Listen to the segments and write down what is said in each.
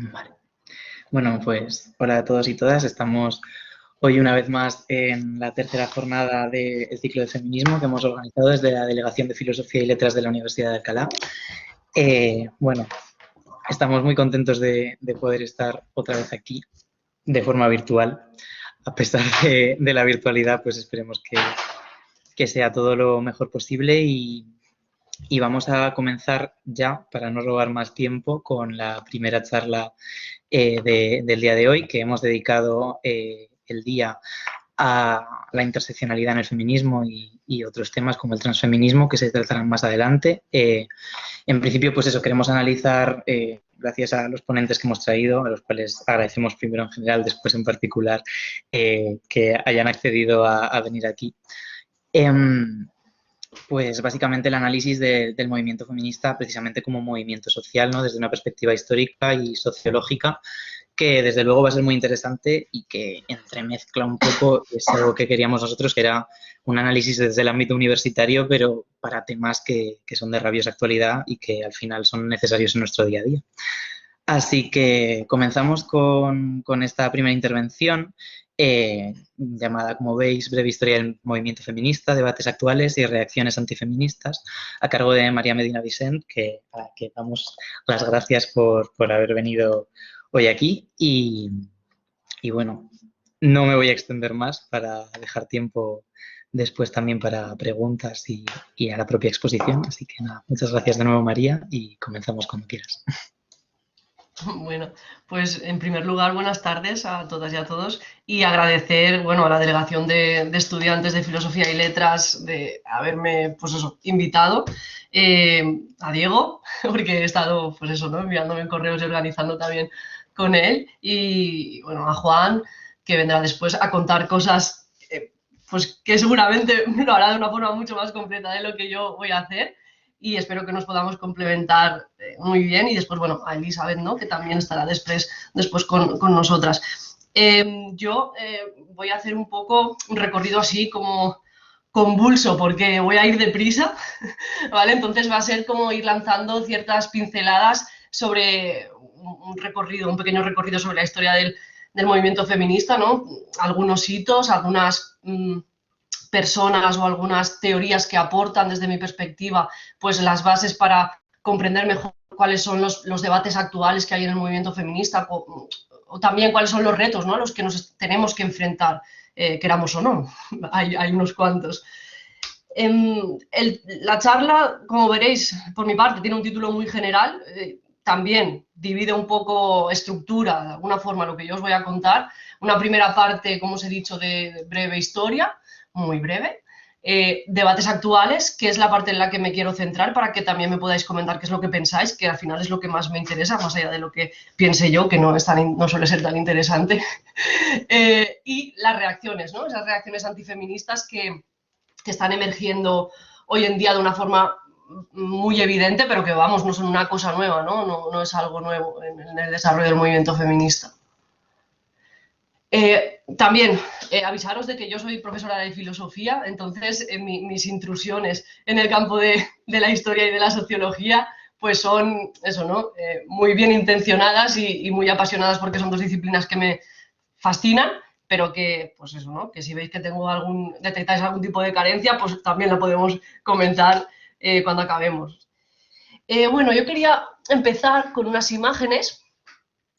Vale. Bueno, pues hola a todos y todas. Estamos hoy una vez más en la tercera jornada del ciclo de feminismo que hemos organizado desde la Delegación de Filosofía y Letras de la Universidad de Alcalá. Bueno, estamos muy contentos de poder estar otra vez aquí de forma virtual. A pesar de la virtualidad, pues esperemos que sea todo lo mejor posible y vamos a comenzar ya, para no robar más tiempo, con la primera charla del día de hoy, que hemos dedicado el día a la interseccionalidad en el feminismo y otros temas como el transfeminismo, que se tratarán más adelante. En principio, pues eso, queremos analizar, gracias a los ponentes que hemos traído, a los cuales agradecemos primero en general, después en particular, que hayan accedido a venir aquí. Pues básicamente el análisis del movimiento feminista precisamente como movimiento social, ¿no? Desde una perspectiva histórica y sociológica, que desde luego va a ser muy interesante y que entremezcla un poco, es algo que queríamos nosotros, que era un análisis desde el ámbito universitario, pero para temas que son de rabiosa actualidad y que al final son necesarios en nuestro día a día. Así que comenzamos con esta primera intervención, llamada, como veis, Breve Historia del Movimiento Feminista, Debates Actuales y Reacciones Antifeministas, a cargo de María Medina Vicent, a la que damos las gracias por haber venido hoy aquí. Y bueno, no me voy a extender más para dejar tiempo después también para preguntas y a la propia exposición. Así que nada, muchas gracias de nuevo, María, y comenzamos cuando quieras. Bueno, pues en primer lugar, buenas tardes a todas y a todos y agradecer, bueno, a la Delegación de Estudiantes de Filosofía y Letras de haberme, pues eso, invitado, a Diego, porque he estado, pues eso, ¿no? Enviándome correos y organizando también con él, y bueno, a Juan, que vendrá después a contar cosas, pues que seguramente lo hará de una forma mucho más completa de lo que yo voy a hacer, y espero que nos podamos complementar muy bien. Y después, bueno, a Elizabeth, ¿no? Que también estará después con nosotras. Yo voy a hacer un poco un recorrido así como convulso, porque voy a ir deprisa, ¿vale? Entonces va a ser como ir lanzando ciertas pinceladas sobre un recorrido, un pequeño recorrido sobre la historia del movimiento feminista, ¿no? Algunos hitos, algunas personas o algunas teorías que aportan desde mi perspectiva pues las bases para comprender mejor cuáles son los debates actuales que hay en el movimiento feminista o también cuáles son los retos, ¿no?, a los que nos tenemos que enfrentar, queramos o no. Hay unos cuantos. La charla, como veréis, por mi parte, tiene un título muy general. También divide un poco estructura, de alguna forma, lo que yo os voy a contar. Una primera parte, como os he dicho, de breve historia, muy breve. Debates actuales, que es la parte en la que me quiero centrar para que también me podáis comentar qué es lo que pensáis, que al final es lo que más me interesa, más allá de lo que piense yo, que no suele ser tan interesante. Y las reacciones, ¿no? Esas reacciones antifeministas que están emergiendo hoy en día de una forma muy evidente, pero que, vamos, no son una cosa nueva, ¿no? No es algo nuevo en el desarrollo del movimiento feminista. También avisaros de que yo soy profesora de filosofía, entonces mis intrusiones en el campo de la historia y de la sociología pues son eso, ¿no? Muy bien intencionadas y muy apasionadas, porque son dos disciplinas que me fascinan, pero que, pues eso, ¿no? Que si veis que detectáis algún tipo de carencia, pues también la podemos comentar cuando acabemos. Bueno, yo quería empezar con unas imágenes,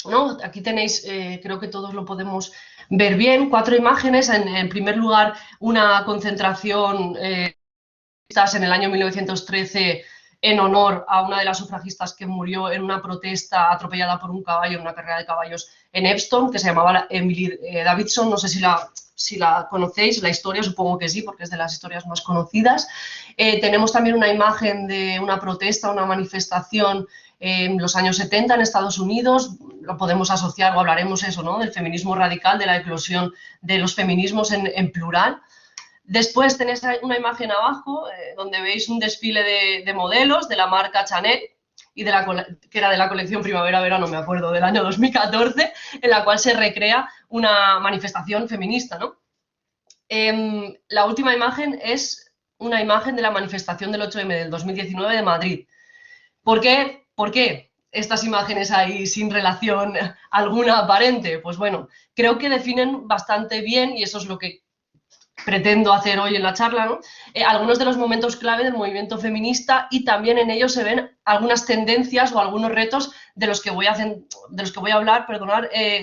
¿no? Aquí tenéis, creo que todos lo podemos ver bien, 4 imágenes. En primer lugar, una concentración en el año 1913 en honor a una de las sufragistas que murió en una protesta atropellada por un caballo en una carrera de caballos en Epsom, que se llamaba Emily Davidson. No sé si la conocéis, la historia, supongo que sí, porque es de las historias más conocidas. Tenemos también una imagen de una protesta, una manifestación en los años 70 en Estados Unidos. Lo podemos asociar, o hablaremos eso, ¿no?, del feminismo radical, de la eclosión de los feminismos en plural. Después tenéis una imagen abajo donde veis un desfile de modelos de la marca Chanel, y que era de la colección primavera-verano, me acuerdo, del año 2014, en la cual se recrea una manifestación feminista, ¿no? La última imagen es una imagen de la manifestación del 8M del 2019 de Madrid. ¿Por qué? ¿Por qué? estas imágenes ahí sin relación alguna aparente? Pues bueno, creo que definen bastante bien, y eso es lo que pretendo hacer hoy en la charla, ¿no? Algunos de los momentos clave del movimiento feminista, y también en ellos se ven algunas tendencias o algunos retos de los que voy a hablar,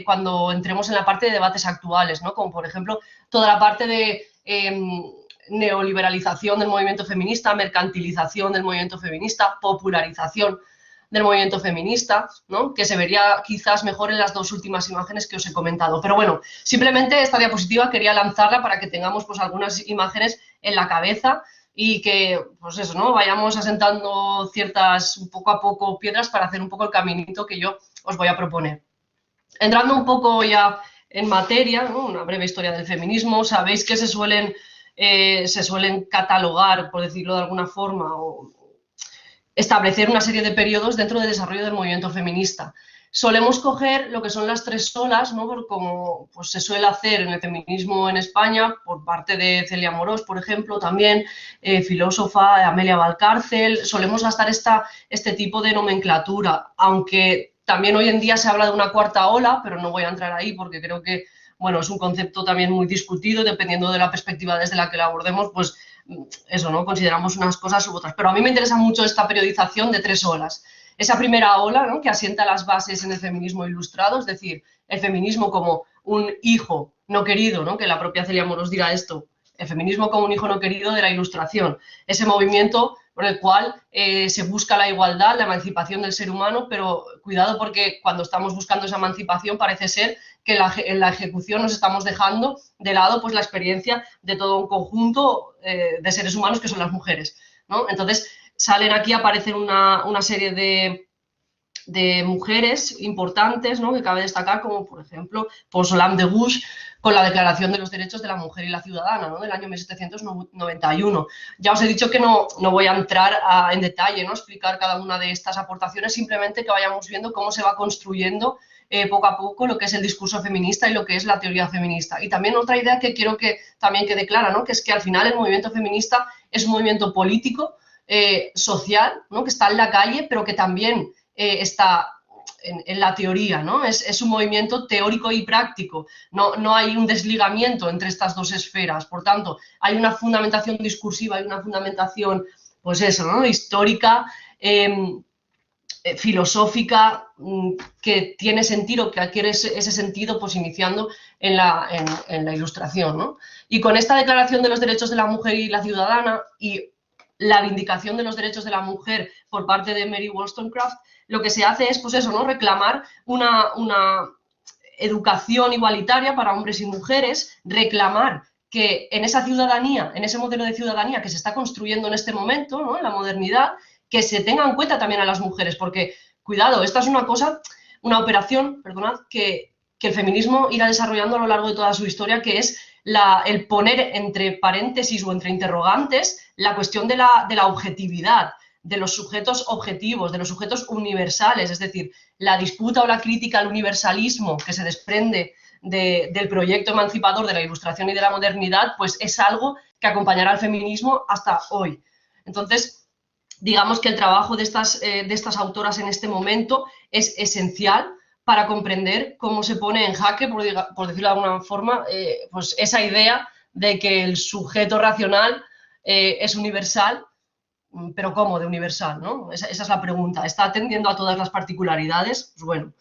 cuando entremos en la parte de debates actuales, ¿no? Como por ejemplo toda la parte de neoliberalización del movimiento feminista, mercantilización del movimiento feminista, popularización del movimiento feminista, ¿no? Que se vería quizás mejor en las dos últimas imágenes que os he comentado. Pero bueno, simplemente esta diapositiva quería lanzarla para que tengamos pues algunas imágenes en la cabeza y que, pues eso, ¿no? Vayamos asentando ciertas, poco a poco, piedras para hacer un poco el caminito que yo os voy a proponer. Entrando un poco ya en materia, ¿no? Una breve historia del feminismo, sabéis que se suelen catalogar, por decirlo de alguna forma, o establecer una serie de periodos dentro del desarrollo del movimiento feminista. Solemos coger lo que son las tres olas, ¿no? Como pues, se suele hacer en el feminismo en España, por parte de Celia Amorós, por ejemplo, también filósofa, Amelia Valcárcel. Solemos gastar este tipo de nomenclatura, aunque también hoy en día se habla de una cuarta ola, pero no voy a entrar ahí porque creo que, bueno, es un concepto también muy discutido, dependiendo de la perspectiva desde la que la abordemos, pues eso, ¿no? Consideramos unas cosas u otras. Pero a mí me interesa mucho esta periodización de tres olas. Esa primera ola, ¿no? Que asienta las bases en el feminismo ilustrado, es decir, el feminismo como un hijo no querido, ¿no? Que la propia Celia Amorós dirá esto, el feminismo como un hijo no querido de la Ilustración. Ese movimiento por el cual se busca la igualdad, la emancipación del ser humano, pero cuidado porque cuando estamos buscando esa emancipación parece ser que en la ejecución nos estamos dejando de lado pues, la experiencia de todo un conjunto de seres humanos que son las mujeres, ¿no? Entonces salen aquí, aparecen una serie de mujeres importantes, ¿no? Que cabe destacar, como por ejemplo Paul Solam de Gouges, con la Declaración de los Derechos de la Mujer y la Ciudadana, ¿no? Del año 1791. Ya os he dicho que no voy a entrar en detalle, ¿no? Explicar cada una de estas aportaciones, simplemente que vayamos viendo cómo se va construyendo poco a poco lo que es el discurso feminista y lo que es la teoría feminista. Y también otra idea que quiero que también quede clara, ¿no? Que es que al final el movimiento feminista es un movimiento político, social, ¿no? Que está en la calle, pero que también está en la teoría, ¿no? Es un movimiento teórico y práctico, no hay un desligamiento entre estas dos esferas, por tanto, hay una fundamentación discursiva, hay una fundamentación, pues eso, ¿no? Histórica, filosófica, que tiene sentido, que adquiere ese sentido, pues iniciando en la Ilustración, ¿no? Y con esta Declaración de los Derechos de la Mujer y la Ciudadana y la vindicación de los derechos de la mujer por parte de Mary Wollstonecraft, lo que se hace es, pues eso, ¿no? Reclamar una educación igualitaria para hombres y mujeres, reclamar que en esa ciudadanía, en ese modelo de ciudadanía que se está construyendo en este momento, ¿no? En la modernidad, que se tenga en cuenta también a las mujeres, porque, cuidado, esta es una operación, perdonad, que el feminismo irá desarrollando a lo largo de toda su historia, que es el poner entre paréntesis o entre interrogantes la cuestión de la objetividad, de los sujetos objetivos, de los sujetos universales, es decir, la disputa o la crítica al universalismo que se desprende del proyecto emancipador de la Ilustración y de la modernidad, pues es algo que acompañará al feminismo hasta hoy. Entonces, digamos que el trabajo de estas autoras en este momento es esencial para comprender cómo se pone en jaque, por decirlo de alguna forma, pues esa idea de que el sujeto racional es universal, pero ¿cómo de universal, ¿no? Esa es la pregunta. ¿Está atendiendo a todas las particularidades? Pues bueno,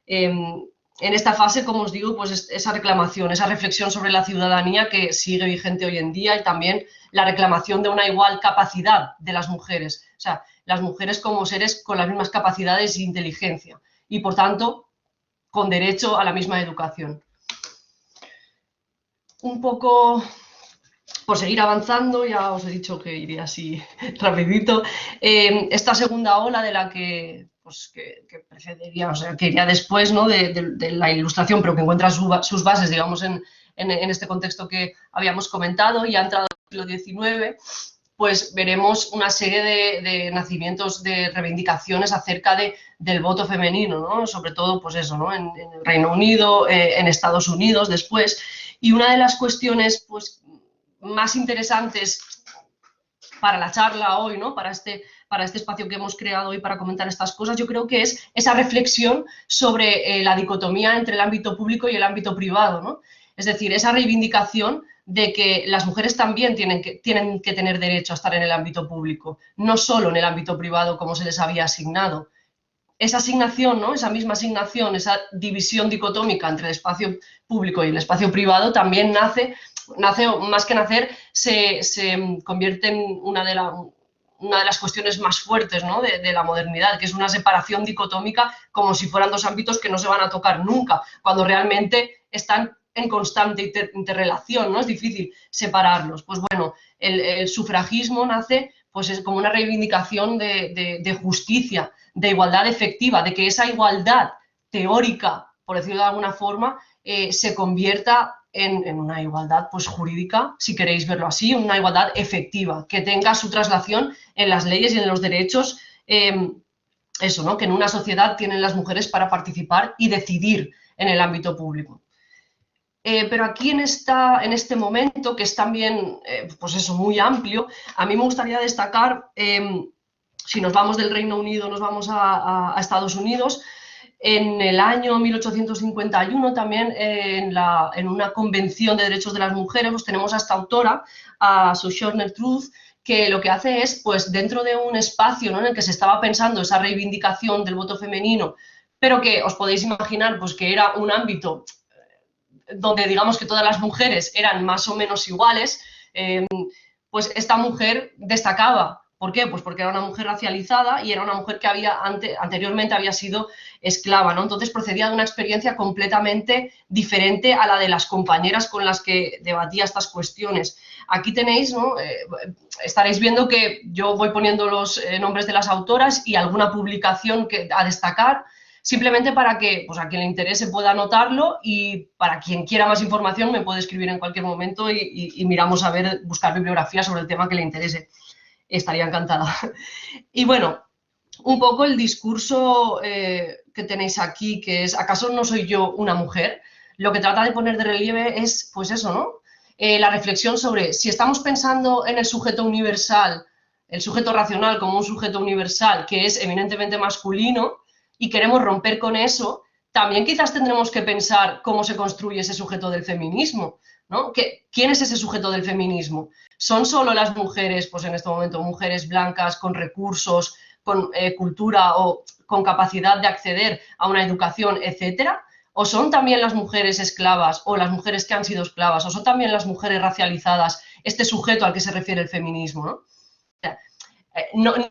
en esta fase, como os digo, pues esa reclamación, esa reflexión sobre la ciudadanía que sigue vigente hoy en día, y también la reclamación de una igual capacidad de las mujeres. O sea, las mujeres como seres con las mismas capacidades e inteligencia y, por tanto, con derecho a la misma educación. Un poco por seguir avanzando, ya os he dicho que iría así rapidito. Esta segunda ola de la que precedería, o sea, que iría después, ¿no? de la Ilustración, pero que encuentra sus bases, digamos, en este contexto que habíamos comentado, y ha entrado en el siglo XIX, pues veremos una serie de nacimientos, de reivindicaciones acerca del voto femenino, ¿no? Sobre todo, pues eso, ¿no? En el Reino Unido, en Estados Unidos después. Y una de las cuestiones, pues, más interesantes para la charla hoy, ¿no? Para este para este espacio que hemos creado hoy para comentar estas cosas, yo creo que es esa reflexión sobre la dicotomía entre el ámbito público y el ámbito privado, ¿no? Es decir, esa reivindicación de que las mujeres también tienen que tener derecho a estar en el ámbito público, no solo en el ámbito privado como se les había asignado. Esa asignación, ¿no? Esa misma asignación, esa división dicotómica entre el espacio público y el espacio privado también nace más que nacer, se convierte en una de las cuestiones más fuertes, ¿no? de la modernidad, que es una separación dicotómica como si fueran dos ámbitos que no se van a tocar nunca, cuando realmente están en constante interrelación, ¿no? Es difícil separarlos. Pues bueno, el sufragismo nace pues es como una reivindicación de justicia, de igualdad efectiva, de que esa igualdad teórica, por decirlo de alguna forma, se convierta en una igualdad pues, jurídica, si queréis verlo así, una igualdad efectiva, que tenga su traslación en las leyes y en los derechos, eso, ¿no? Que en una sociedad tienen las mujeres para participar y decidir en el ámbito público. Pero aquí en este momento, que es también, pues eso, muy amplio, a mí me gustaría destacar, si nos vamos del Reino Unido, nos vamos a Estados Unidos, en el año 1851 también en una convención de derechos de las mujeres, pues tenemos a esta autora, a Sojourner Truth, que lo que hace es, pues dentro de un espacio, ¿no? en el que se estaba pensando esa reivindicación del voto femenino, pero que os podéis imaginar pues, que era un ámbito donde digamos que todas las mujeres eran más o menos iguales, pues esta mujer destacaba. ¿Por qué? Pues porque era una mujer racializada y era una mujer que anteriormente había sido esclava, ¿no? Entonces procedía de una experiencia completamente diferente a la de las compañeras con las que debatía estas cuestiones. Aquí tenéis, ¿no? Estaréis viendo que yo voy poniendo los nombres de las autoras y alguna publicación a destacar, simplemente para que pues, a quien le interese pueda anotarlo y para quien quiera más información me puede escribir en cualquier momento y miramos a ver, buscar bibliografía sobre el tema que le interese. Estaría encantada. Y bueno, un poco el discurso que tenéis aquí, que es ¿acaso no soy yo una mujer? Lo que trata de poner de relieve es, pues eso, ¿no? La reflexión sobre si estamos pensando en el sujeto universal, el sujeto racional como un sujeto universal que es eminentemente masculino y queremos romper con eso, también quizás tendremos que pensar cómo se construye ese sujeto del feminismo, ¿no? ¿Quién es ese sujeto del feminismo? ¿Son solo las mujeres, pues en este momento, mujeres blancas con recursos, con cultura o con capacidad de acceder a una educación, etcétera? ¿O son también las mujeres esclavas o las mujeres que han sido esclavas? ¿O son también las mujeres racializadas este sujeto al que se refiere el feminismo, ¿no? O sea, no es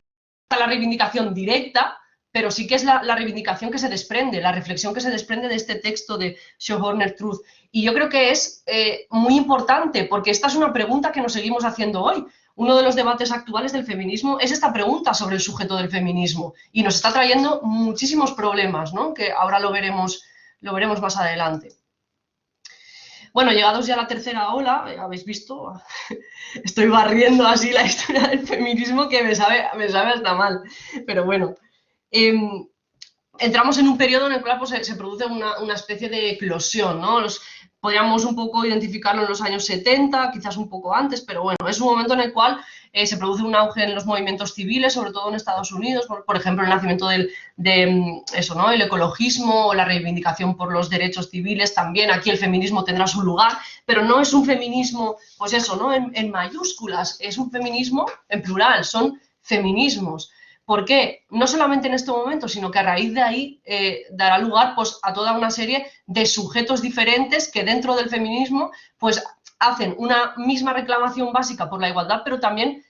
la reivindicación directa, pero sí que es la reivindicación que se desprende, la reflexión que se desprende de este texto de Sojourner Truth. Y yo creo que es muy importante, porque esta es una pregunta que nos seguimos haciendo hoy. Uno de los debates actuales del feminismo es esta pregunta sobre el sujeto del feminismo y nos está trayendo muchísimos problemas, ¿no? Que ahora lo veremos más adelante. Bueno, llegados ya a la tercera ola, habéis visto, estoy barriendo así la historia del feminismo que me sabe hasta mal, pero bueno. Entramos en un periodo en el cual pues, se produce una especie de eclosión, ¿no? Podríamos un poco identificarlo en los años 70, quizás un poco antes, pero bueno, es un momento en el cual se produce un auge en los movimientos civiles, sobre todo en Estados Unidos, por ejemplo, el nacimiento eso, ¿no? El ecologismo o la reivindicación por los derechos civiles, también aquí el feminismo tendrá su lugar, pero no es un feminismo, pues eso, ¿no? En mayúsculas, es un feminismo en plural, son feminismos. ¿Por qué? No solamente en este momento, sino que a raíz de ahí dará lugar pues, a toda una serie de sujetos diferentes que dentro del feminismo pues, hacen una misma reclamación básica por la igualdad, pero también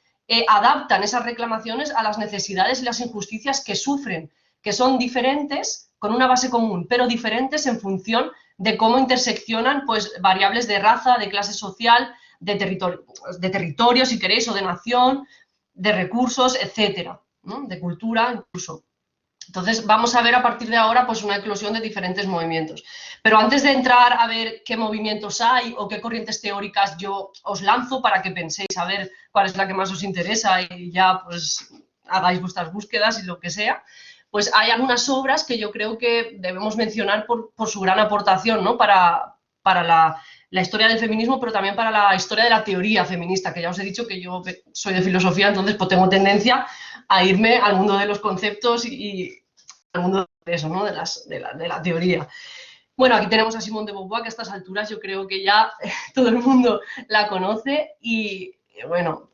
adaptan esas reclamaciones a las necesidades y las injusticias que sufren, que son diferentes, con una base común, pero diferentes en función de cómo interseccionan pues, variables de raza, de clase social, de territorio, si queréis, o de nación, de recursos, etcétera, ¿no? De cultura incluso. Entonces vamos a ver a partir de ahora pues una eclosión de diferentes movimientos. Pero antes de entrar a ver qué movimientos hay o qué corrientes teóricas yo os lanzo para que penséis a ver cuál es la que más os interesa y ya pues hagáis vuestras búsquedas y lo que sea, pues hay algunas obras que yo creo que debemos mencionar por su gran aportación, ¿no? para para la historia del feminismo, pero también para la historia de la teoría feminista, que ya os he dicho que yo soy de filosofía, entonces pues tengo tendencia a irme al mundo de los conceptos y al mundo de eso, ¿no? de la teoría. Bueno, aquí tenemos a Simone de Beauvoir, que a estas alturas yo creo que ya todo el mundo la conoce y, bueno,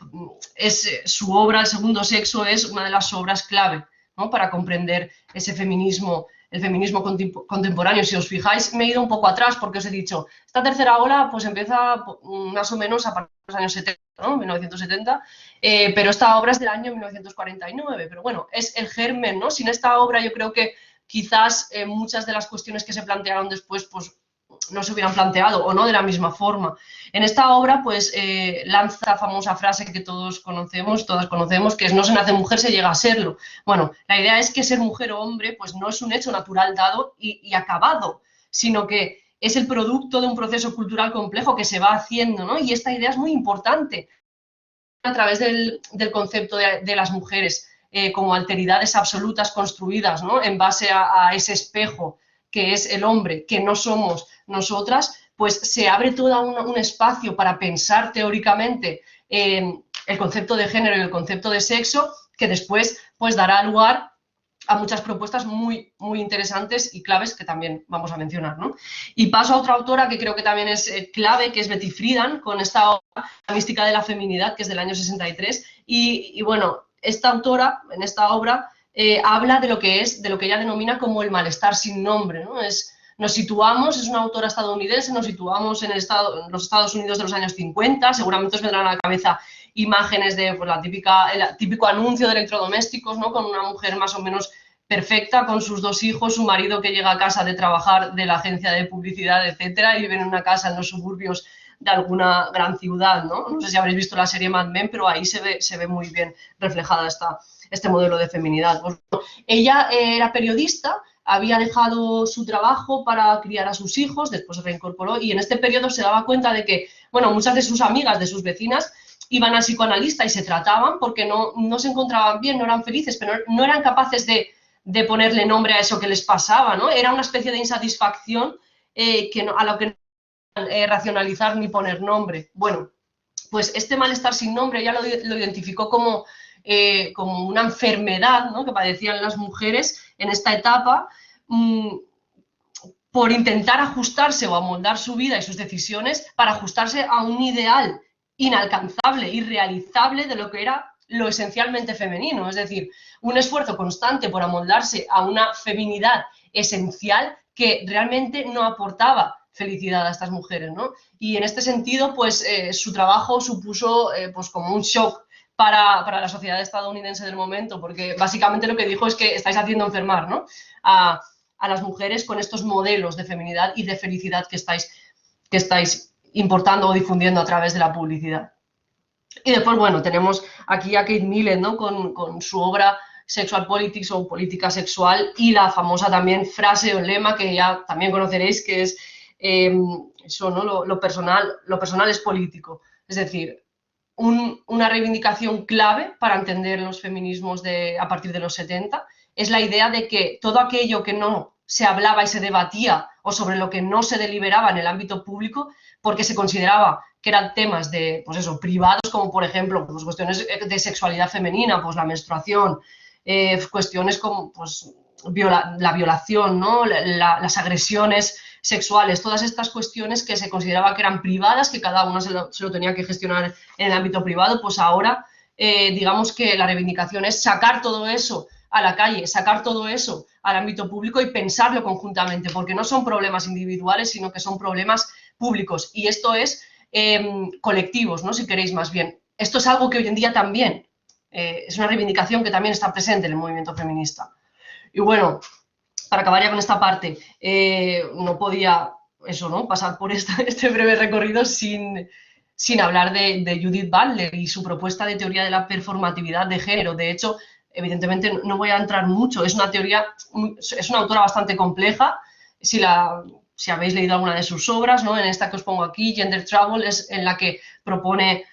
su obra, El segundo sexo, es una de las obras clave, ¿no? Para comprender ese feminismo, el feminismo contemporáneo. Si os fijáis, me he ido un poco atrás porque os he dicho, esta tercera ola pues empieza más o menos a partir de los años 70, ¿no? 1970, pero esta obra es del año 1949, pero bueno, es el germen, ¿no? Sin esta obra yo creo que quizás muchas de las cuestiones que se plantearon después pues no se hubieran planteado o no de la misma forma. En esta obra pues lanza la famosa frase que todos conocemos, todas conocemos, que es no se nace mujer, se llega a serlo. Bueno, la idea es que ser mujer o hombre pues no es un hecho natural dado y acabado, sino que es el producto de un proceso cultural complejo que se va haciendo, ¿no? Y esta idea es muy importante a través del concepto de las mujeres como alteridades absolutas construidas, ¿no? En base a ese espejo que es el hombre, que no somos nosotras, pues se abre todo un espacio para pensar teóricamente el concepto de género y el concepto de sexo, que después pues dará lugar a muchas propuestas muy, muy interesantes y claves que también vamos a mencionar, ¿no? Y paso a otra autora que creo que también es clave, que es Betty Friedan, con esta obra, La mística de la feminidad, que es del año 63, y bueno, esta autora, en esta obra, habla de lo que ella denomina como el malestar sin nombre, ¿no? Nos situamos, es una autora estadounidense, nos situamos en los Estados Unidos de los años 50, seguramente os vendrán a la cabeza imágenes de pues, el típico anuncio de electrodomésticos, ¿no? Con una mujer más o menos perfecta, con sus dos hijos, su marido que llega a casa de trabajar de la agencia de publicidad, etcétera, y vive en una casa en los suburbios de alguna gran ciudad, ¿no? No sé si habréis visto la serie Mad Men, pero ahí se ve muy bien reflejada este modelo de feminidad. Pues, ella era periodista, había dejado su trabajo para criar a sus hijos, después se reincorporó y en este periodo se daba cuenta de que, bueno, muchas de sus amigas, de sus vecinas, iban al psicoanalista y se trataban porque no se encontraban bien, no eran felices, pero no eran capaces de ponerle nombre a eso que les pasaba, ¿no? Era una especie de insatisfacción a lo que no racionalizar ni poner nombre. Bueno, pues este malestar sin nombre ya lo identificó como una enfermedad, ¿no? Que padecían las mujeres en esta etapa por intentar ajustarse o amoldar su vida y sus decisiones para ajustarse a un ideal inalcanzable, irrealizable de lo que era lo esencialmente femenino, es decir, un esfuerzo constante por amoldarse a una feminidad esencial que realmente no aportaba felicidad a estas mujeres, ¿no? Y en este sentido, pues su trabajo supuso pues como un shock para la sociedad estadounidense del momento, porque básicamente lo que dijo es que estáis haciendo enfermar, ¿no? A las mujeres con estos modelos de feminidad y de felicidad que estáis importando o difundiendo a través de la publicidad. Y después, bueno, tenemos aquí a Kate Millett, ¿no? Con su obra Sexual Politics o Política Sexual y la famosa también frase o lema que ya también conoceréis, que es eso, ¿no? Lo personal es político. Es decir, una reivindicación clave para entender los feminismos a partir de los 70 es la idea de que todo aquello que no se hablaba y se debatía o sobre lo que no se deliberaba en el ámbito público porque se consideraba que eran temas de, pues eso, privados, como por ejemplo pues cuestiones de sexualidad femenina, pues la menstruación, cuestiones como pues, la violación, ¿no? Las agresiones sexuales, todas estas cuestiones que se consideraba que eran privadas, que cada una se lo tenía que gestionar en el ámbito privado, pues ahora digamos que la reivindicación es sacar todo eso a la calle, sacar todo eso al ámbito público y pensarlo conjuntamente, porque no son problemas individuales, sino que son problemas públicos. Y esto es colectivos, ¿no? Si queréis más bien. Esto es algo que hoy en día también es una reivindicación que también está presente en el movimiento feminista. Y bueno, para acabar ya con esta parte, no podía eso, ¿no? Pasar por este breve recorrido sin hablar de Judith Butler y su propuesta de teoría de la performatividad de género. De hecho, evidentemente no voy a entrar mucho, es una autora bastante compleja. Si habéis leído alguna de sus obras, ¿no? En esta que os pongo aquí, Gender Trouble, es en la que propone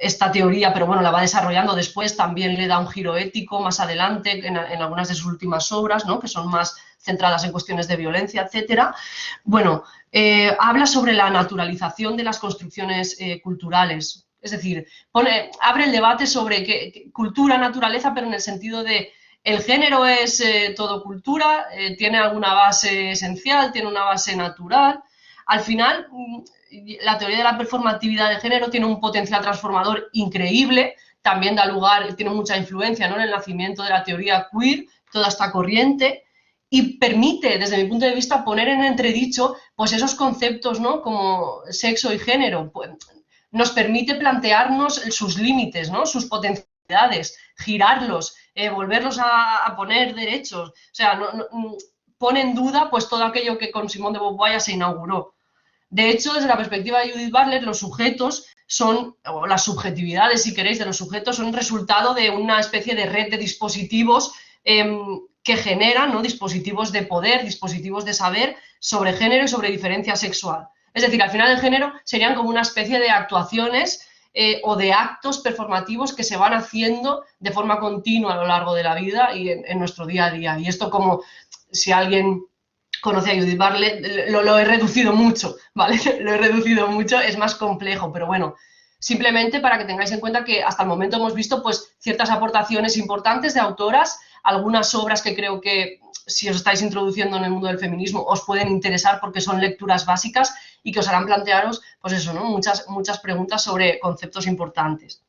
esta teoría, pero bueno, la va desarrollando después, también le da un giro ético más adelante en algunas de sus últimas obras, ¿no? Que son más centradas en cuestiones de violencia, etcétera. Bueno, habla sobre la naturalización de las construcciones culturales, es decir, abre el debate sobre cultura, naturaleza, pero en el sentido de el género es todo cultura, tiene alguna base esencial, tiene una base natural. Al final, la teoría de la performatividad de género tiene un potencial transformador increíble, también da lugar, tiene mucha influencia, ¿no?, en el nacimiento de la teoría queer, toda esta corriente, y permite, desde mi punto de vista, poner en entredicho pues, esos conceptos, ¿no?, como sexo y género. Pues, nos permite plantearnos sus límites, ¿no?, sus potencialidades, girarlos, volverlos a poner derechos. O sea, pone en duda pues, todo aquello que con Simone de Beauvoir ya se inauguró. De hecho, desde la perspectiva de Judith Butler, los sujetos son, o las subjetividades, si queréis, de los sujetos son resultado de una especie de red de dispositivos que generan, ¿no?, dispositivos de poder, dispositivos de saber sobre género y sobre diferencia sexual. Es decir, al final el género serían como una especie de actuaciones o de actos performativos que se van haciendo de forma continua a lo largo de la vida y en nuestro día a día. Y esto, como si alguien conoce a Judith Butler, lo he reducido mucho, ¿vale? Lo he reducido mucho, es más complejo, pero bueno, simplemente para que tengáis en cuenta que hasta el momento hemos visto pues ciertas aportaciones importantes de autoras, algunas obras que creo que si os estáis introduciendo en el mundo del feminismo os pueden interesar porque son lecturas básicas y que os harán plantearos, pues eso, ¿no?, muchas preguntas sobre conceptos importantes.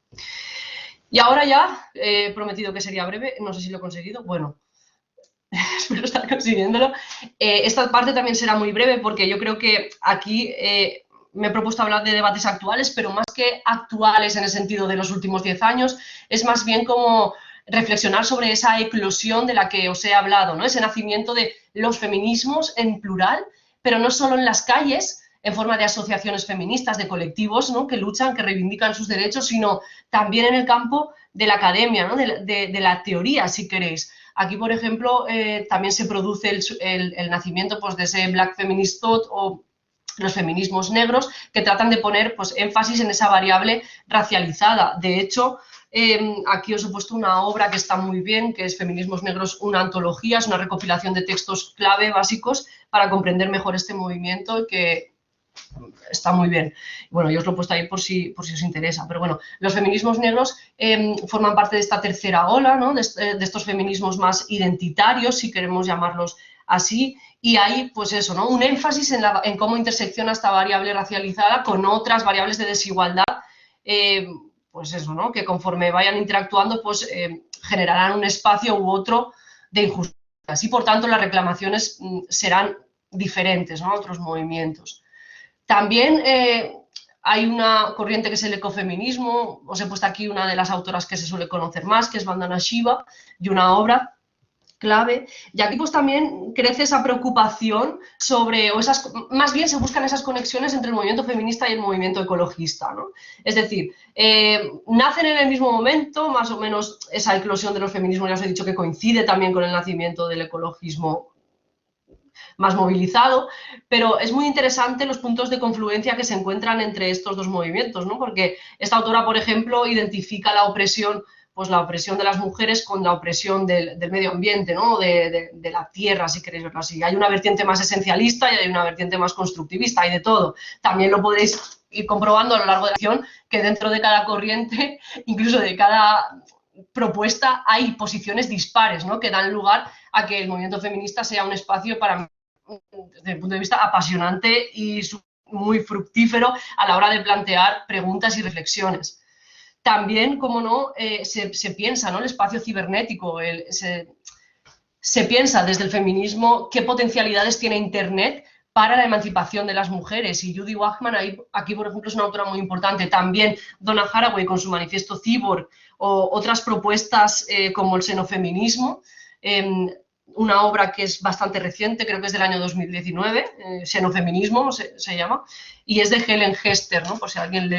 Y ahora ya, he prometido que sería breve, no sé si lo he conseguido, bueno, espero estar consiguiéndolo. Esta parte también será muy breve porque yo creo que aquí me he propuesto hablar de debates actuales, pero más que actuales en el sentido de los últimos 10 años, es más bien como reflexionar sobre esa eclosión de la que os he hablado, ¿no?, ese nacimiento de los feminismos en plural, pero no solo en las calles, en forma de asociaciones feministas, de colectivos, ¿no?, que luchan, que reivindican sus derechos, sino también en el campo de la academia, ¿no?, de la teoría, si queréis. Aquí, por ejemplo, también se produce el nacimiento pues, de ese Black Feminist Thought o los feminismos negros que tratan de poner pues, énfasis en esa variable racializada. De hecho, aquí os he puesto una obra que está muy bien, que es Feminismos Negros, una antología, es una recopilación de textos clave básicos para comprender mejor este movimiento que está muy bien. Bueno, yo os lo he puesto ahí por si os interesa. Pero bueno, los feminismos negros forman parte de esta tercera ola, ¿no?, de estos feminismos más identitarios, si queremos llamarlos así, y hay, pues eso, ¿no?, un énfasis en cómo intersecciona esta variable racializada con otras variables de desigualdad, pues eso, ¿no?, que conforme vayan interactuando, pues generarán un espacio u otro de injusticias y, por tanto, las reclamaciones serán diferentes, ¿no?, a otros movimientos. También hay una corriente que es el ecofeminismo. Os he puesto aquí una de las autoras que se suele conocer más, que es Vandana Shiva, y una obra clave. Y aquí pues también crece esa preocupación sobre, más bien se buscan esas conexiones entre el movimiento feminista y el movimiento ecologista, ¿no? Es decir, nacen en el mismo momento, más o menos esa eclosión de los feminismos, ya os he dicho que coincide también con el nacimiento del ecologismo más movilizado, pero es muy interesante los puntos de confluencia que se encuentran entre estos dos movimientos, ¿no? Porque esta autora, por ejemplo, identifica la opresión, pues la opresión de las mujeres con la opresión del medio ambiente, ¿no?, de la tierra, si queréis verlo así. Hay una vertiente más esencialista y hay una vertiente más constructivista, hay de todo. También lo podéis ir comprobando a lo largo de la acción, que dentro de cada corriente, incluso de cada propuesta, hay posiciones dispares, ¿no?, que dan lugar a que el movimiento feminista sea un espacio para, desde mi punto de vista, apasionante y muy fructífero a la hora de plantear preguntas y reflexiones. También, como no, se piensa, ¿no?, el espacio cibernético, se piensa desde el feminismo qué potencialidades tiene Internet para la emancipación de las mujeres. Y Judy Wachman, aquí, por ejemplo, es una autora muy importante. También Donna Haraway con su manifiesto Cyborg, o otras propuestas como el xenofeminismo, una obra que es bastante reciente, creo que es del año 2019, Xenofeminismo se llama, y es de Helen Hester, ¿no?, por si a alguien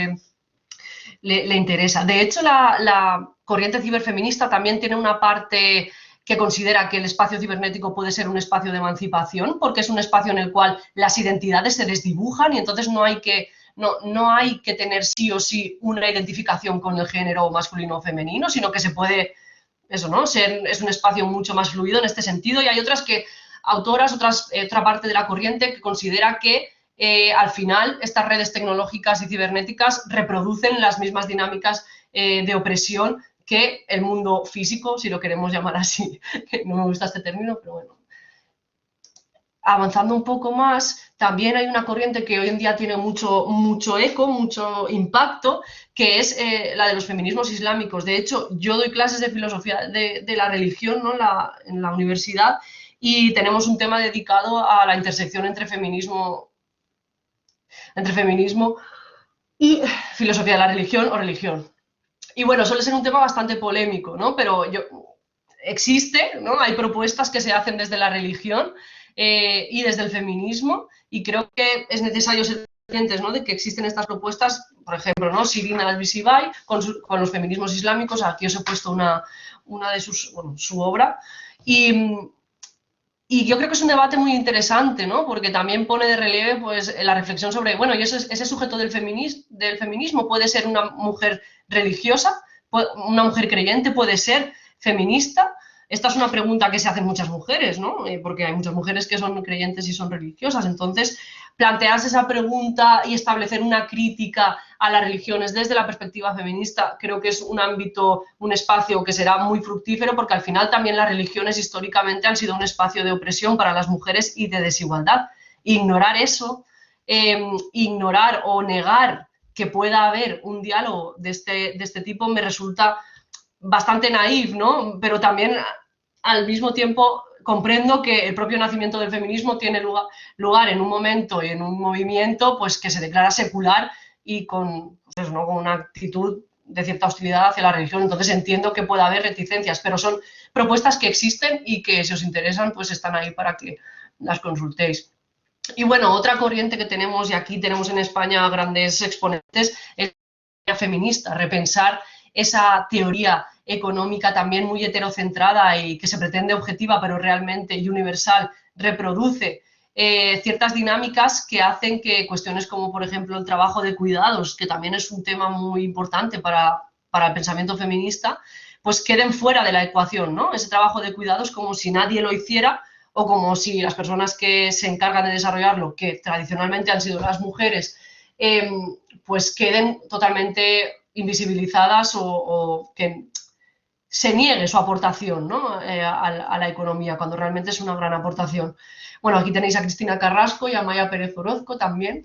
le interesa. De hecho, la corriente ciberfeminista también tiene una parte que considera que el espacio cibernético puede ser un espacio de emancipación, porque es un espacio en el cual las identidades se desdibujan y entonces no hay que no hay que tener sí o sí una identificación con el género masculino o femenino, sino que se puede, eso, ¿no? Es un espacio mucho más fluido en este sentido, y hay otras autoras, otra parte de la corriente que considera que al final estas redes tecnológicas y cibernéticas reproducen las mismas dinámicas de opresión que el mundo físico, si lo queremos llamar así. No me gusta este término, pero bueno. Avanzando un poco más, también hay una corriente que hoy en día tiene mucho eco, mucho impacto, que es la de los feminismos islámicos. De hecho, yo doy clases de filosofía de la religión, ¿no? en la universidad, y tenemos un tema dedicado a la intersección entre feminismo y filosofía de la religión o religión. Y bueno, suele ser un tema bastante polémico, ¿no? Pero existe, ¿no? Hay propuestas que se hacen desde la religión y desde el feminismo, y creo que es necesario ser conscientes, ¿no?, de que existen estas propuestas. Por ejemplo, ¿no?, Shirin al-Visibai con los feminismos islámicos. Aquí os he puesto una de su obra, y yo creo que es un debate muy interesante, ¿no?, porque también pone de relieve, pues, la reflexión sobre, bueno, y ese sujeto del feminismo puede ser una mujer religiosa, una mujer creyente, puede ser feminista. Esta es una pregunta que se hacen muchas mujeres, ¿no? Porque hay muchas mujeres que son creyentes y son religiosas. Entonces, plantearse esa pregunta y establecer una crítica a las religiones desde la perspectiva feminista, creo que es un ámbito, un espacio que será muy fructífero, porque al final también las religiones históricamente han sido un espacio de opresión para las mujeres y de desigualdad. Ignorar eso, ignorar o negar que pueda haber un diálogo de este tipo, me resulta bastante naif, ¿no? Pero también, al mismo tiempo, comprendo que el propio nacimiento del feminismo tiene lugar en un momento y en un movimiento, pues, que se declara secular y con, pues eso, ¿no?, con una actitud de cierta hostilidad hacia la religión. Entonces entiendo que pueda haber reticencias, pero son propuestas que existen y que, si os interesan, pues están ahí para que las consultéis. Y bueno, otra corriente que tenemos, y aquí tenemos en España grandes exponentes, es la feminista, repensar esa teoría económica también muy heterocentrada y que se pretende objetiva, pero realmente y universal reproduce ciertas dinámicas que hacen que cuestiones como, por ejemplo, el trabajo de cuidados, que también es un tema muy importante para el pensamiento feminista, pues queden fuera de la ecuación, ¿no? Ese trabajo de cuidados, como si nadie lo hiciera, o como si las personas que se encargan de desarrollarlo, que tradicionalmente han sido las mujeres, pues queden totalmente invisibilizadas, o que se niegue su aportación, ¿no?, a la economía, cuando realmente es una gran aportación. Bueno, aquí tenéis a Cristina Carrasco y a Maya Pérez Orozco también.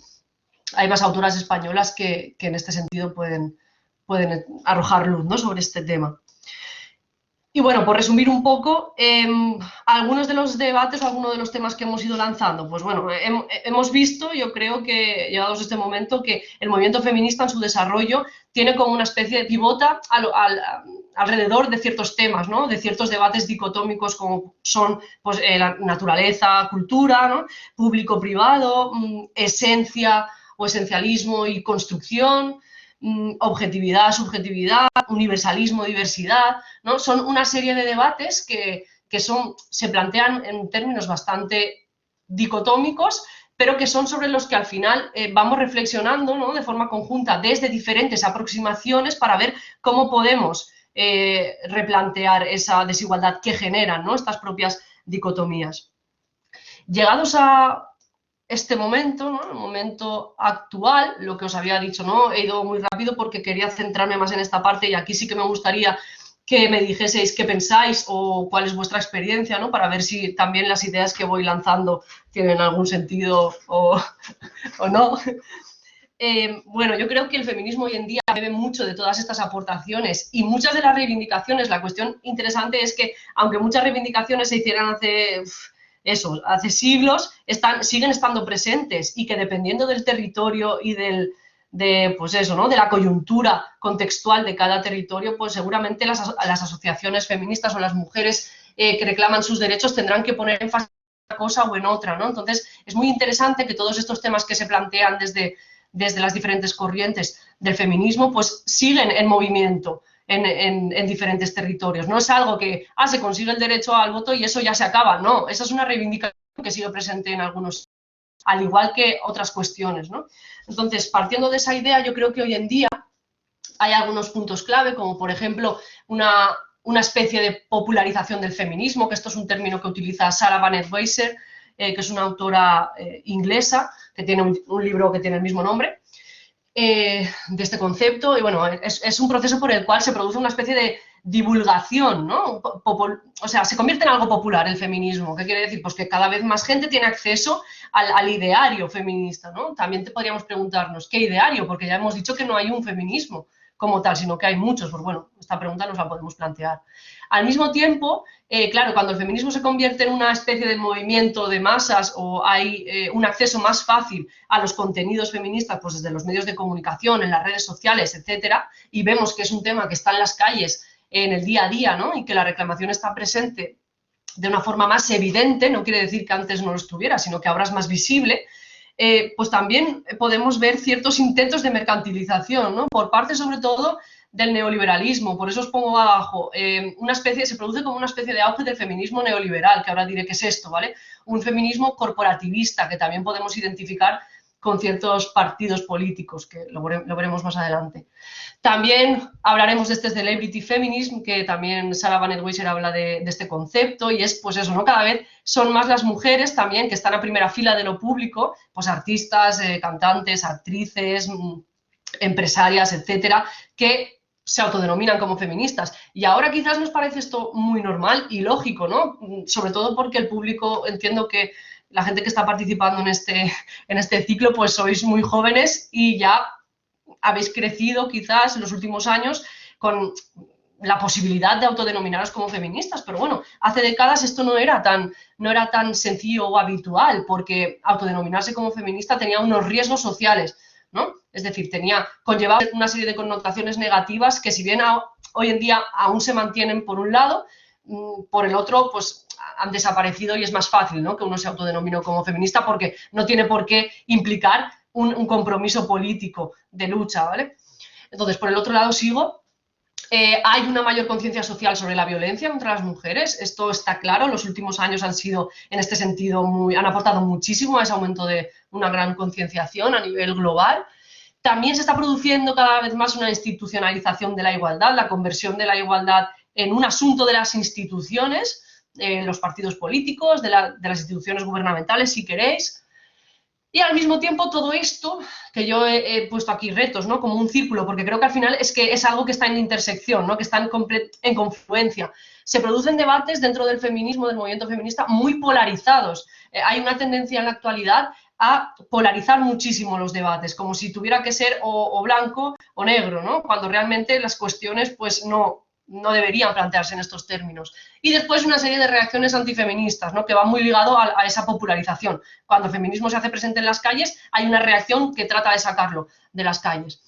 Hay más autoras españolas que en este sentido pueden arrojar luz, ¿no?, sobre este tema. Y bueno, por resumir un poco, algunos de los debates o algunos de los temas que hemos ido lanzando, pues bueno, hemos visto, yo creo que llegados a este momento, que el movimiento feminista en su desarrollo tiene como una especie de pivota alrededor de ciertos temas, ¿no?, de ciertos debates dicotómicos, como son, pues, la naturaleza, cultura, ¿no?, público-privado, esencia o esencialismo y construcción, objetividad, subjetividad, universalismo, diversidad, ¿no? Son una serie de debates que se plantean en términos bastante dicotómicos, pero que son sobre los que al final vamos reflexionando, ¿no?, de forma conjunta desde diferentes aproximaciones para ver cómo podemos replantear esa desigualdad que generan, ¿no?, estas propias dicotomías. Llegados a este momento, ¿no?, el momento actual, lo que os había dicho, ¿no?, he ido muy rápido porque quería centrarme más en esta parte, y aquí sí que me gustaría que me dijeseis qué pensáis o cuál es vuestra experiencia, ¿no?, para ver si también las ideas que voy lanzando tienen algún sentido o no. Bueno, yo creo que el feminismo hoy en día bebe mucho de todas estas aportaciones y muchas de las reivindicaciones. La cuestión interesante es que, aunque muchas reivindicaciones se hicieran hace siglos, siguen estando presentes, y que dependiendo del territorio y pues eso, ¿no?, de la coyuntura contextual de cada territorio, pues seguramente las asociaciones feministas o las mujeres que reclaman sus derechos tendrán que poner énfasis en una cosa o en otra, ¿no? Entonces, es muy interesante que todos estos temas que se plantean desde las diferentes corrientes del feminismo, pues siguen en movimiento en diferentes territorios. No es algo que se consigue el derecho al voto y eso ya se acaba, no, esa es una reivindicación que sigue presente en algunos al igual que otras cuestiones, ¿no? Entonces, partiendo de esa idea, yo creo que hoy en día hay algunos puntos clave, como por ejemplo una especie de popularización del feminismo, que esto es un término que utiliza Sarah Bennett Weiser, que es una autora inglesa, que tiene un libro que tiene el mismo nombre, de este concepto. Y bueno, es un proceso por el cual se produce una especie de divulgación, ¿no? O sea, se convierte en algo popular el feminismo. ¿Qué quiere decir? Pues que cada vez más gente tiene acceso al ideario feminista, ¿no? También podríamos preguntarnos, ¿qué ideario? Porque ya hemos dicho que no hay un feminismo como tal, sino que hay muchos. Pues bueno, esta pregunta nos la podemos plantear. Al mismo tiempo, claro, cuando el feminismo se convierte en una especie de movimiento de masas o hay un acceso más fácil a los contenidos feministas, pues desde los medios de comunicación, en las redes sociales, etcétera, y vemos que es un tema que está en las calles en el día a día, ¿no? Y que la reclamación está presente de una forma más evidente, no quiere decir que antes no lo estuviera, sino que ahora es más visible, pues también podemos ver ciertos intentos de mercantilización, ¿no? Por parte, sobre todo, del neoliberalismo. Por eso os pongo abajo, se produce como una especie de auge del feminismo neoliberal, que ahora diré qué es esto, ¿vale? Un feminismo corporativista, que también podemos identificar con ciertos partidos políticos, que lo veremos más adelante. También hablaremos de este celebrity feminism, que también Sarah Bennett Weiser habla de este concepto, y es pues eso, ¿no? Cada vez son más las mujeres también que están a primera fila de lo público, pues artistas, cantantes, actrices, empresarias, etcétera, que se autodenominan como feministas. Y ahora quizás nos parece esto muy normal y lógico, ¿no? Sobre todo porque el público, entiendo que la gente que está participando en este ciclo, pues sois muy jóvenes y ya habéis crecido quizás en los últimos años con la posibilidad de autodenominaros como feministas, pero bueno, hace décadas esto no era tan sencillo o habitual, porque autodenominarse como feminista tenía unos riesgos sociales, ¿no? Es decir, conllevaba una serie de connotaciones negativas que, si bien hoy en día aún se mantienen por un lado, por el otro, pues han desaparecido y es más fácil, ¿no?, que uno se autodenomine como feminista, porque no tiene por qué implicar un compromiso político de lucha, ¿vale? Entonces, por el otro lado, sigo. Hay una mayor conciencia social sobre la violencia contra las mujeres, esto está claro, los últimos años han sido, en este sentido, han aportado muchísimo a ese aumento de una gran concienciación a nivel global. También se está produciendo cada vez más una institucionalización de la igualdad, la conversión de la igualdad en un asunto de las instituciones, los partidos políticos, de las instituciones gubernamentales, si queréis. Y al mismo tiempo todo esto, que yo he puesto aquí retos, ¿no?, como un círculo, porque creo que al final es algo que está en intersección, ¿no?, que está en confluencia. Se producen debates dentro del feminismo, del movimiento feminista, muy polarizados. Hay una tendencia en la actualidad a polarizar muchísimo los debates, como si tuviera que ser o blanco o negro, ¿no?, cuando realmente las cuestiones pues no deberían plantearse en estos términos. Y después una serie de reacciones antifeministas, ¿no?, que van muy ligado a esa popularización. Cuando el feminismo se hace presente en las calles, hay una reacción que trata de sacarlo de las calles.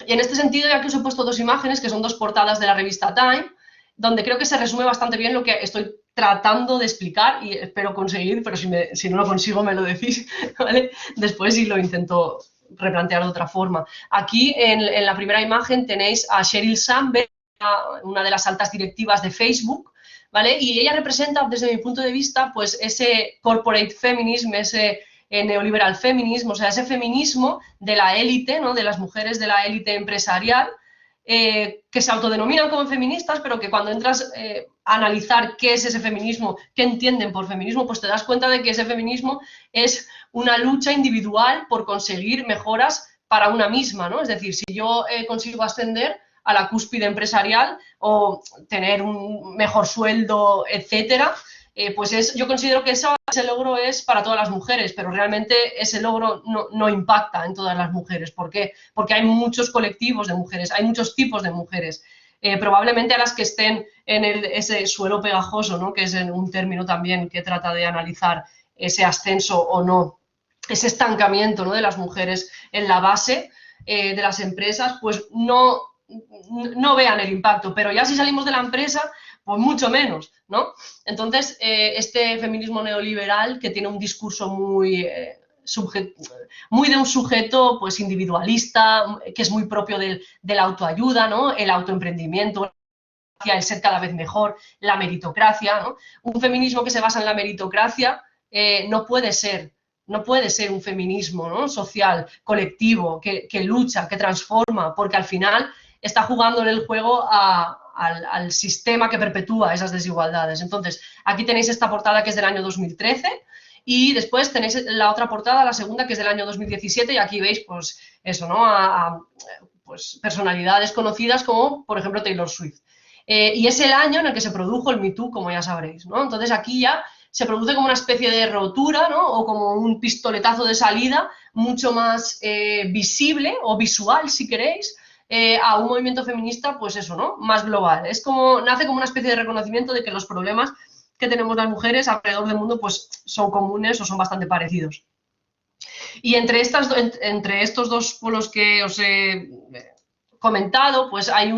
Y en este sentido, ya que os he puesto dos imágenes, que son dos portadas de la revista Time, donde creo que se resume bastante bien lo que estoy tratando de explicar, y espero conseguir, pero si no lo consigo me lo decís, ¿vale? Después sí lo intento replantear de otra forma. Aquí en la primera imagen tenéis a Sheryl Sandberg, una de las altas directivas de Facebook, ¿vale? Y ella representa, desde mi punto de vista, pues ese corporate feminism, ese neoliberal feminismo, o sea, ese feminismo de la élite, ¿no?, de las mujeres de la élite empresarial, que se autodenominan como feministas, pero que cuando entras a analizar qué es ese feminismo, qué entienden por feminismo, pues te das cuenta de que ese feminismo es una lucha individual por conseguir mejoras para una misma, ¿no? Es decir, si yo consigo ascender a la cúspide empresarial o tener un mejor sueldo, etcétera, pues yo considero que ese logro es para todas las mujeres, pero realmente ese logro no impacta en todas las mujeres. ¿Por qué? Porque hay muchos colectivos de mujeres, hay muchos tipos de mujeres. Probablemente a las que estén en ese suelo pegajoso, ¿no?, que es un término también que trata de analizar ese ascenso o no, ese estancamiento, ¿no?, de las mujeres en la base de las empresas, pues no vean el impacto, pero ya si salimos de la empresa, pues mucho menos, ¿no? Entonces, este feminismo neoliberal, que tiene un discurso muy de un sujeto pues individualista, que es muy propio de la autoayuda, ¿no?, el autoemprendimiento, el ser cada vez mejor, la meritocracia, ¿no? Un feminismo que se basa en la meritocracia no puede ser no puede ser un feminismo, ¿no?, social, colectivo, que lucha, que transforma, porque al final está jugando en el juego al sistema que perpetúa esas desigualdades. Entonces, aquí tenéis esta portada que es del año 2013 y después tenéis la otra portada, la segunda, que es del año 2017 y aquí veis, pues, eso, ¿no?, pues, personalidades conocidas como, por ejemplo, Taylor Swift. Y es el año en el que se produjo el Me Too, como ya sabréis, ¿no? Entonces aquí ya se produce como una especie de rotura, ¿no?, o como un pistoletazo de salida mucho más visible o visual, si queréis, a un movimiento feminista, pues eso, ¿no?, más global. Es como, nace como una especie de reconocimiento de que los problemas que tenemos las mujeres alrededor del mundo pues son comunes o son bastante parecidos. Y entre estos dos polos que os he comentado, pues hay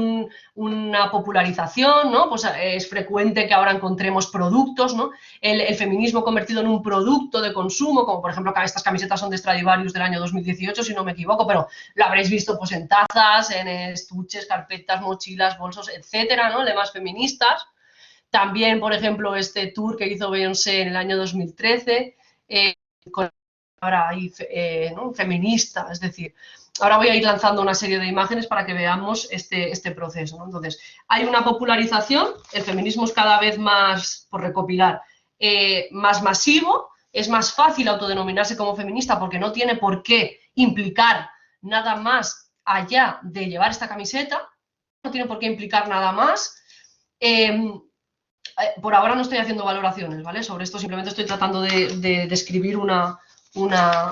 una popularización, ¿no? Pues es frecuente que ahora encontremos productos, ¿no? El feminismo convertido en un producto de consumo, como por ejemplo estas camisetas son de Stradivarius del año 2018, si no me equivoco, pero lo habréis visto pues en tazas, en estuches, carpetas, mochilas, bolsos, etcétera, ¿no?, lemas feministas. También, por ejemplo, este tour que hizo Beyoncé en el año 2013, con ahora ahí, ¿no?, feminista, es decir, ahora voy a ir lanzando una serie de imágenes para que veamos este proceso, ¿no? Entonces, hay una popularización, el feminismo es cada vez más, por recopilar, más masivo, es más fácil autodenominarse como feminista porque no tiene por qué implicar nada más allá de llevar esta camiseta, no tiene por qué implicar nada más. Por ahora no estoy haciendo valoraciones, ¿vale?, sobre esto, simplemente estoy tratando de describir una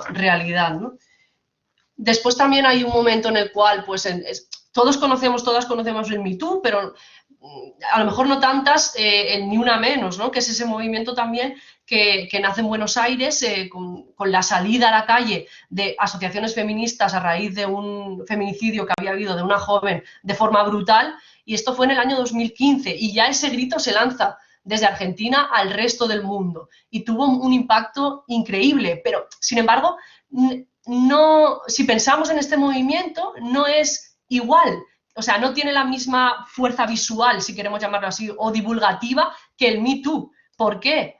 realidad, ¿no? Después también hay un momento en el cual, pues, todas conocemos el Me Too, pero a lo mejor no tantas, ni una menos, ¿no?, que es ese movimiento también que nace en Buenos Aires con la salida a la calle de asociaciones feministas a raíz de un feminicidio que había habido de una joven de forma brutal, y esto fue en el año 2015, y ya ese grito se lanza desde Argentina al resto del mundo, y tuvo un impacto increíble, pero, sin embargo, no, si pensamos en este movimiento, no es igual, o sea, no tiene la misma fuerza visual, si queremos llamarlo así, o divulgativa que el Me Too. ¿Por qué?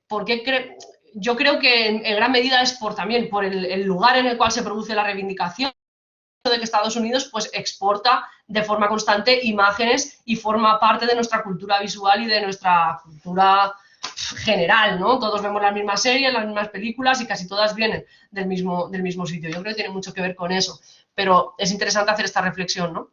Porque yo creo que en gran medida es también por el lugar en el cual se produce la reivindicación, de que Estados Unidos pues exporta de forma constante imágenes y forma parte de nuestra cultura visual y de nuestra cultura general, ¿no? Todos vemos las mismas series, las mismas películas y casi todas vienen del mismo sitio. Yo creo que tiene mucho que ver con eso, pero es interesante hacer esta reflexión, ¿no?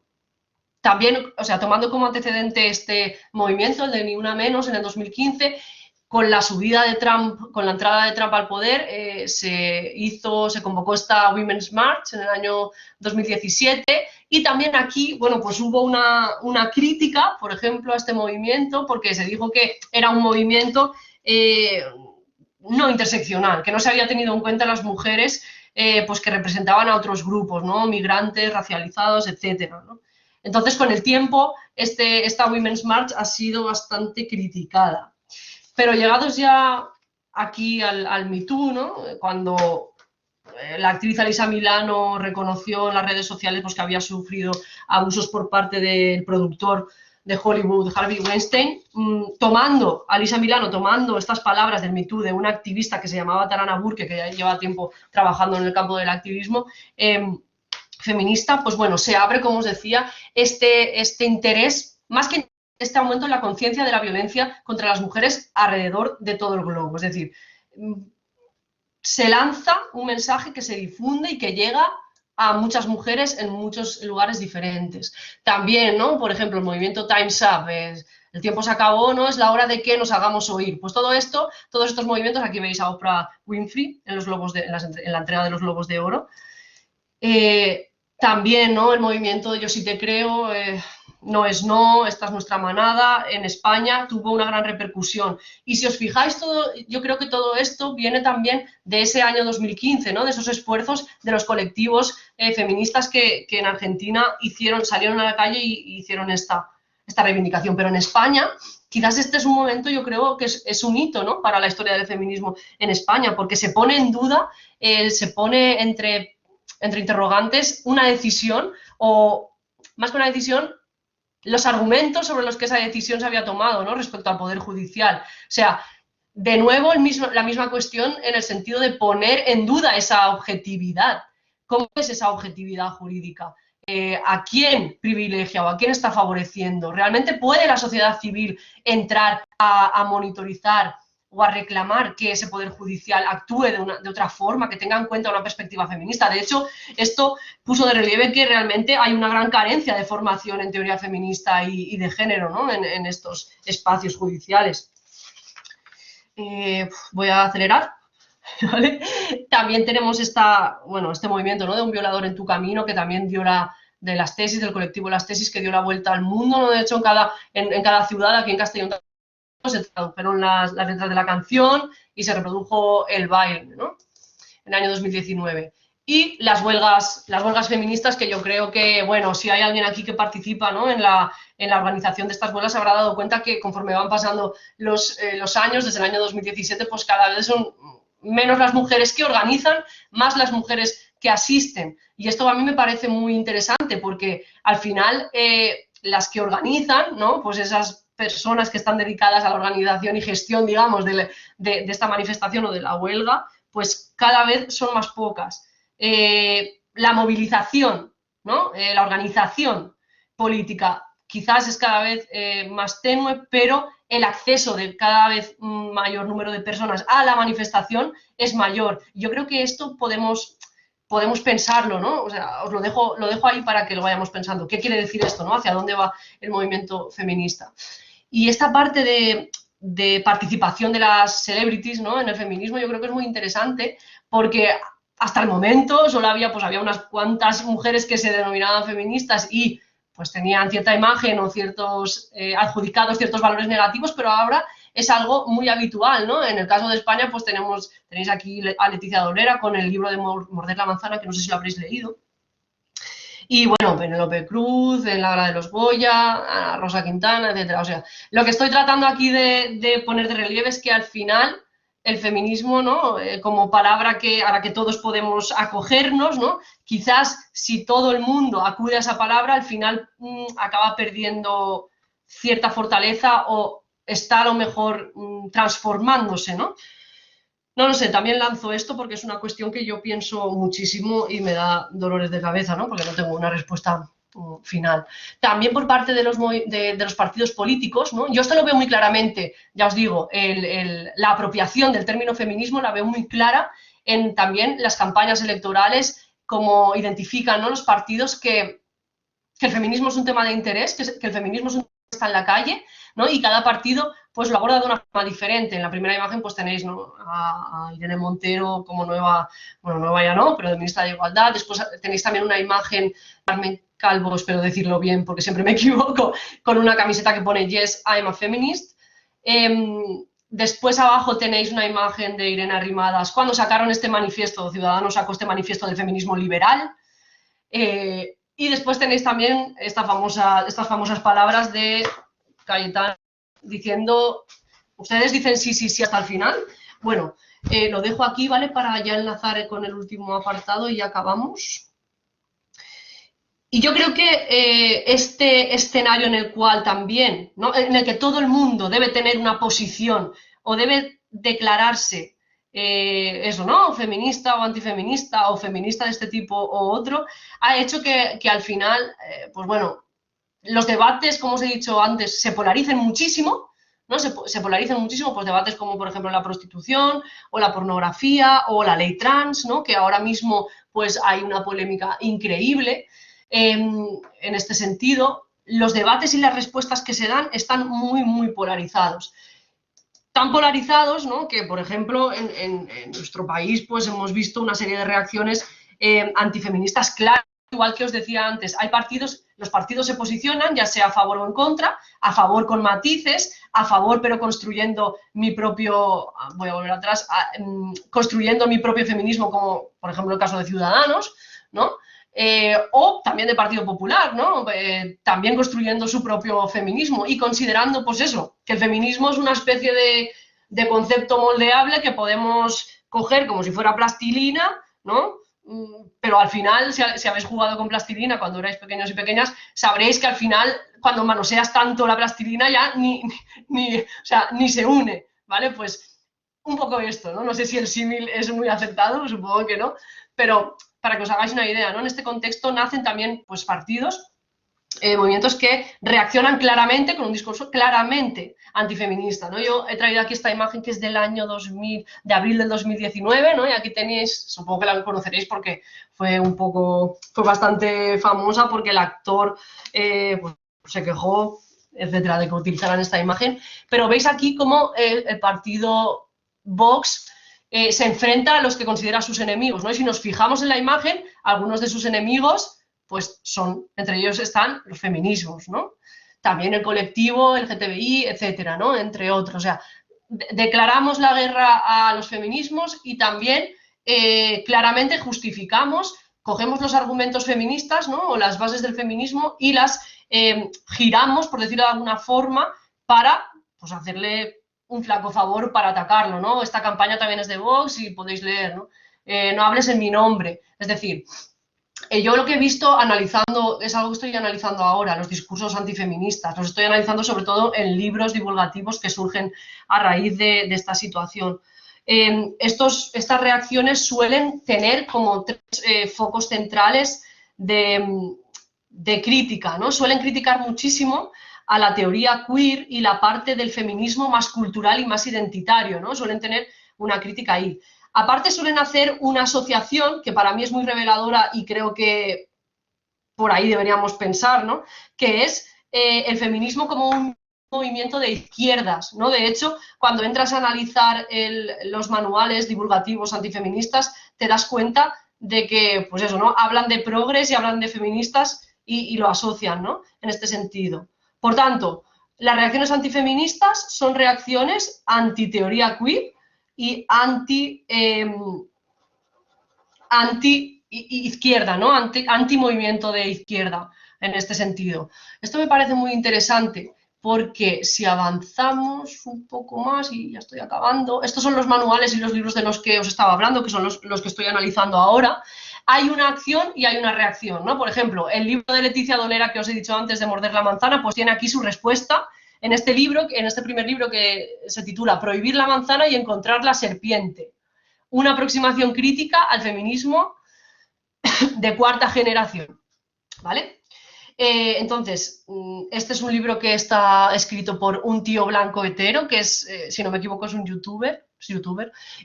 También, o sea, tomando como antecedente este movimiento, el de Ni Una Menos, en el 2015, con la subida de Trump, con la entrada de Trump al poder, se convocó esta Women's March en el año 2017 y también aquí, bueno, pues hubo una crítica, por ejemplo, a este movimiento porque se dijo que era un movimiento no interseccional, que no se había tenido en cuenta las mujeres pues que representaban a otros grupos, ¿no?, migrantes, racializados, etcétera, ¿no? Entonces, con el tiempo, esta Women's March ha sido bastante criticada. Pero llegados ya aquí al Me Too, ¿no?, cuando la actriz Alyssa Milano reconoció en las redes sociales pues, que había sufrido abusos por parte del productor de Hollywood, Harvey Weinstein, Alyssa Milano tomando estas palabras del Me Too de una activista que se llamaba Tarana Burke, que ya lleva tiempo trabajando en el campo del activismo feminista, pues bueno, se abre, como os decía, este interés, más que este aumento en la conciencia de la violencia contra las mujeres alrededor de todo el globo. Es decir, se lanza un mensaje que se difunde y que llega a muchas mujeres en muchos lugares diferentes. También, ¿no?, por ejemplo, el movimiento Time's Up, el tiempo se acabó, ¿no?, es la hora de que nos hagamos oír. Pues todo esto, todos estos movimientos, aquí veis a Oprah Winfrey en la entrega de los Globos de Oro. También, ¿no?, el movimiento Yo sí te creo, no es no, esta es nuestra manada, en España tuvo una gran repercusión. Y si os fijáis, yo creo que todo esto viene también de ese año 2015, ¿no?, de esos esfuerzos de los colectivos feministas que en Argentina salieron a la calle y hicieron esta reivindicación. Pero en España, quizás este es un momento, yo creo que es un hito, ¿no?, para la historia del feminismo en España, porque se pone en duda, se pone entre interrogantes una decisión, o más que una decisión, los argumentos sobre los que esa decisión se había tomado, ¿no?, respecto al Poder Judicial. O sea, de nuevo, la misma cuestión en el sentido de poner en duda esa objetividad. ¿Cómo es esa objetividad jurídica? ¿A quién privilegia o a quién está favoreciendo? ¿Realmente puede la sociedad civil entrar a monitorizar o a reclamar que ese Poder Judicial actúe de otra forma, que tenga en cuenta una perspectiva feminista? De hecho, esto puso de relieve que realmente hay una gran carencia de formación en teoría feminista y de género, ¿no? en estos espacios judiciales. Voy a acelerar. ¿Vale? También tenemos este movimiento, ¿no? De un violador en tu camino, que también dio de las tesis, del colectivo Las Tesis, que dio la vuelta al mundo, ¿no? De hecho, en cada ciudad, aquí en Castellón, se tradujeron las letras de la canción y se reprodujo el baile, ¿no? En el año 2019. Y las huelgas feministas, que yo creo que, bueno, si hay alguien aquí que participa, ¿no? en la organización de estas huelgas, se habrá dado cuenta que conforme van pasando los años, desde el año 2017, pues cada vez son menos las mujeres que organizan, más las mujeres que asisten. Y esto a mí me parece muy interesante, porque al final las que organizan, ¿no? Pues esas personas que están dedicadas a la organización y gestión, digamos, de esta manifestación o de la huelga, pues cada vez son más pocas. La movilización, ¿no? La organización política quizás es cada vez más tenue, pero el acceso de cada vez mayor número de personas a la manifestación es mayor. Yo creo que esto podemos pensarlo, ¿no? O sea, os lo dejo ahí para que lo vayamos pensando. ¿Qué quiere decir esto, ¿no? ¿Hacia dónde va el movimiento feminista? Y esta parte de participación de las celebrities, ¿no? En el feminismo, yo creo que es muy interesante, porque hasta el momento solo había unas cuantas mujeres que se denominaban feministas y pues tenían cierta imagen o ciertos adjudicados ciertos valores negativos, pero ahora es algo muy habitual, ¿no? En el caso de España, pues tenéis aquí a Leticia Dolera con el libro de Morder la manzana, que no sé si lo habréis leído. Y bueno, Penélope Cruz, en la Gala de los Goya, Rosa Quintana, etcétera. O sea, lo que estoy tratando aquí de poner de relieve es que al final el feminismo, ¿no? Como palabra a la que todos podemos acogernos, ¿no? Quizás si todo el mundo acude a esa palabra, al final acaba perdiendo cierta fortaleza o está a lo mejor transformándose, ¿no? No lo sé, también lanzo esto porque es una cuestión que yo pienso muchísimo y me da dolores de cabeza, ¿no? Porque no tengo una respuesta final. También por parte de los partidos políticos, ¿no? Yo esto lo veo muy claramente, ya os digo, la apropiación del término feminismo la veo muy clara en también las campañas electorales, como identifican, ¿no? Los partidos que el feminismo es un tema de interés, que el feminismo es un tema que está en la calle, ¿no? Y cada partido pues lo aborda de una forma diferente. En la primera imagen pues tenéis, ¿no? a Irene Montero como nueva ya no, pero de ministra de Igualdad. Después tenéis también una imagen, Carmen Calvo, espero decirlo bien porque siempre me equivoco, con una camiseta que pone Yes, I'm a feminist. Después abajo tenéis una imagen de Irene Arrimadas cuando sacaron este manifiesto, Ciudadanos sacó este manifiesto del feminismo liberal. Y después tenéis también estas famosas palabras de Cayetano diciendo, ustedes dicen sí, sí, sí hasta el final. Bueno, lo dejo aquí, ¿vale? Para ya enlazar con el último apartado y ya acabamos. Y yo creo que este escenario en el cual también, ¿no? En el que todo el mundo debe tener una posición o debe declararse eso, ¿no? Feminista o antifeminista o feminista de este tipo o otro, ha hecho que al final, pues bueno, los debates, como os he dicho antes, se polaricen muchísimo, ¿no? Se polaricen muchísimo, pues debates como, por ejemplo, la prostitución o la pornografía o la ley trans, ¿no? Que ahora mismo pues hay una polémica increíble en este sentido. Los debates y las respuestas que se dan están muy, muy polarizados. Tan polarizados, ¿no? Que, por ejemplo, en nuestro país pues hemos visto una serie de reacciones antifeministas claras. Igual que os decía antes, los partidos se posicionan, ya sea a favor o en contra, a favor con matices, a favor pero construyendo mi propio, voy a volver atrás, construyendo mi propio feminismo, como por ejemplo el caso de Ciudadanos, ¿no? O también de Partido Popular, ¿no? También construyendo su propio feminismo y considerando, pues eso, que el feminismo es una especie de concepto moldeable que podemos coger como si fuera plastilina, ¿no? Pero al final, si habéis jugado con plastilina cuando erais pequeños y pequeñas, sabréis que al final, cuando manoseas tanto la plastilina ya ni se une, ¿vale? Pues un poco esto, ¿no? No sé si el símil es muy acertado, supongo que no, pero para que os hagáis una idea, ¿no? En este contexto nacen también pues, partidos, movimientos que reaccionan claramente, con un discurso claramente antifeminista, ¿no? Yo he traído aquí esta imagen que es del año 2000, de abril del 2019, ¿no? Y aquí tenéis, supongo que la conoceréis porque fue bastante famosa porque el actor pues, se quejó, etcétera, de que utilizaran esta imagen, pero veis aquí cómo el partido Vox se enfrenta a los que considera sus enemigos, ¿no? Y si nos fijamos en la imagen, algunos de sus enemigos pues entre ellos están los feminismos, ¿no? También el colectivo, el LGTBI, etcétera, ¿no? Entre otros. O sea, declaramos la guerra a los feminismos y también claramente justificamos, cogemos los argumentos feministas, ¿no? O las bases del feminismo y las giramos, por decirlo de alguna forma, para pues, hacerle un flaco favor para atacarlo, ¿no? Esta campaña también es de Vox y podéis leer, ¿no? No hables en mi nombre. Es decir, yo lo que he visto analizando, es algo que estoy analizando ahora, los discursos antifeministas, los estoy analizando sobre todo en libros divulgativos que surgen a raíz de esta situación. Estas reacciones suelen tener como tres focos centrales de crítica, ¿no? Suelen criticar muchísimo a la teoría queer y la parte del feminismo más cultural y más identitario, ¿no? Suelen tener una crítica ahí. Aparte suelen hacer una asociación que para mí es muy reveladora y creo que por ahí deberíamos pensar, ¿no? Que es el feminismo como un movimiento de izquierdas, ¿no? De hecho, cuando entras a analizar los manuales divulgativos antifeministas, te das cuenta de que, pues eso, ¿no? Hablan de progres y hablan de feministas y lo asocian, ¿no? En este sentido. Por tanto, las reacciones antifeministas son reacciones anti-teoría queer y anti-izquierda, ¿no? Anti-movimiento de izquierda en este sentido. Esto me parece muy interesante porque si avanzamos un poco más, y ya estoy acabando, estos son los manuales y los libros de los que os estaba hablando, que son los que estoy analizando ahora. Hay una acción y hay una reacción, ¿no? Por ejemplo, el libro de Leticia Dolera que os he dicho antes de Morder la manzana, pues tiene aquí su respuesta en este libro, en este primer libro que se titula Prohibir la manzana y encontrar la serpiente. Una aproximación crítica al feminismo de cuarta generación, ¿vale? Entonces, este es un libro que está escrito por un tío blanco hetero, que es, si no me equivoco, es un youtuber,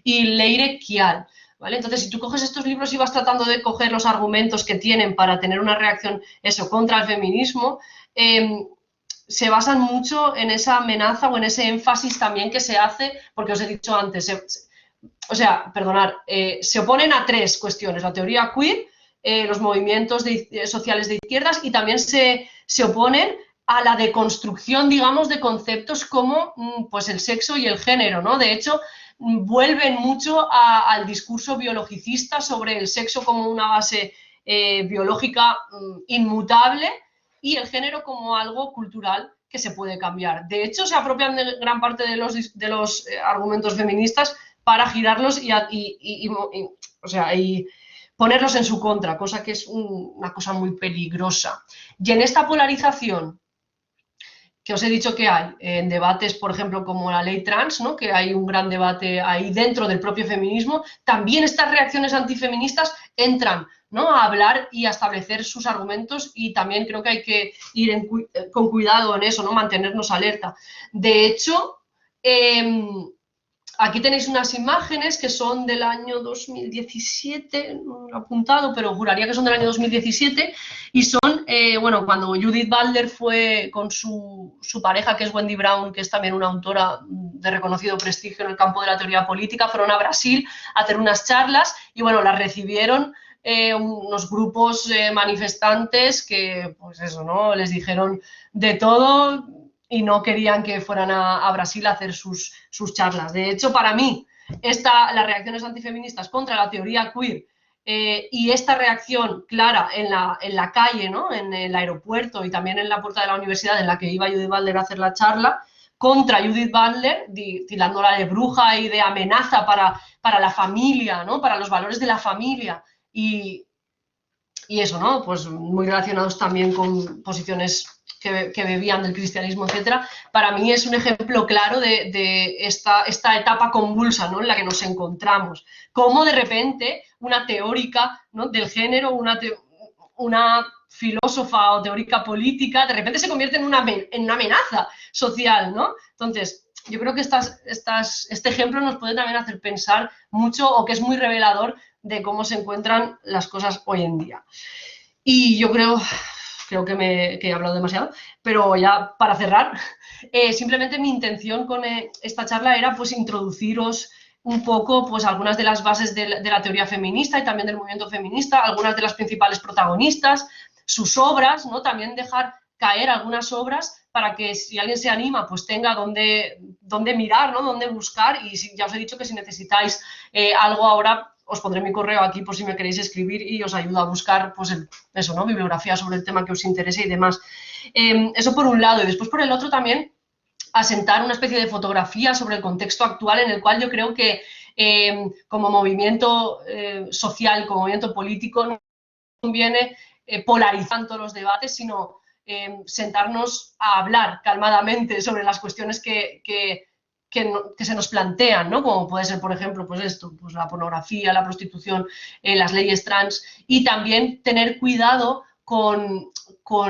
y Leire Kial, ¿vale? Entonces, si tú coges estos libros y vas tratando de coger los argumentos que tienen para tener una reacción, contra el feminismo, se basan mucho en esa amenaza o en ese énfasis también que se hace, porque os he dicho antes, se oponen a tres cuestiones: la teoría queer, los movimientos sociales de izquierdas, y también se oponen a la deconstrucción, digamos, de conceptos como pues el sexo y el género, ¿no? De hecho, vuelven mucho al discurso biologicista sobre el sexo como una base biológica inmutable y el género como algo cultural que se puede cambiar. De hecho, se apropian de gran parte de los argumentos feministas para girarlos y ponerlos en su contra, cosa que es una cosa muy peligrosa. Y en esta polarización que os he dicho que hay en debates, por ejemplo, como la ley trans, ¿no? Que hay un gran debate ahí dentro del propio feminismo, también estas reacciones antifeministas entran, ¿no? A hablar y a establecer sus argumentos, y también creo que hay que ir con cuidado en eso, ¿no? Mantenernos alerta. De hecho, aquí tenéis unas imágenes que son del año 2017, no lo he apuntado, pero juraría que son del año 2017, y son, cuando Judith Butler fue con su pareja, que es Wendy Brown, que es también una autora de reconocido prestigio en el campo de la teoría política, fueron a Brasil a hacer unas charlas, y bueno, las recibieron unos grupos manifestantes que, pues eso, ¿no? Les dijeron de todo y no querían que fueran a Brasil a hacer sus charlas. De hecho, para mí, las reacciones antifeministas contra la teoría queer y esta reacción clara en la calle, ¿no? En el aeropuerto y también en la puerta de la universidad en la que iba Judith Butler a hacer la charla, contra Judith Butler, tildándola de bruja y de amenaza para la familia, ¿no? Para los valores de la familia, y y eso, ¿no? Pues muy relacionados también con posiciones que bebían del cristianismo, etcétera. Para mí es un ejemplo claro de esta etapa convulsa, ¿no?, en la que nos encontramos. Cómo de repente una teórica, ¿no?, del género, una filósofa o teórica política, de repente se convierte en una amenaza social, ¿no? Entonces, yo creo que este ejemplo nos puede también hacer pensar mucho, o que es muy revelador de cómo se encuentran las cosas hoy en día. Y yo creo que he hablado demasiado, pero ya para cerrar, simplemente mi intención con esta charla era pues introduciros un poco pues algunas de las bases de la teoría feminista y también del movimiento feminista, algunas de las principales protagonistas, sus obras, ¿no? También dejar caer algunas obras para que si alguien se anima pues tenga dónde mirar, ¿no?, dónde buscar, y ya os he dicho que si necesitáis algo ahora os pondré mi correo aquí por si me queréis escribir y os ayudo a buscar pues eso, ¿no?, bibliografía sobre el tema que os interese y demás. Eso por un lado, y después por el otro también asentar una especie de fotografía sobre el contexto actual en el cual yo creo que como movimiento social, como movimiento político, no conviene polarizando los debates, sino sentarnos a hablar calmadamente sobre las cuestiones que se nos plantean, ¿no?, como puede ser, por ejemplo, pues esto, pues la pornografía, la prostitución, las leyes trans, y también tener cuidado con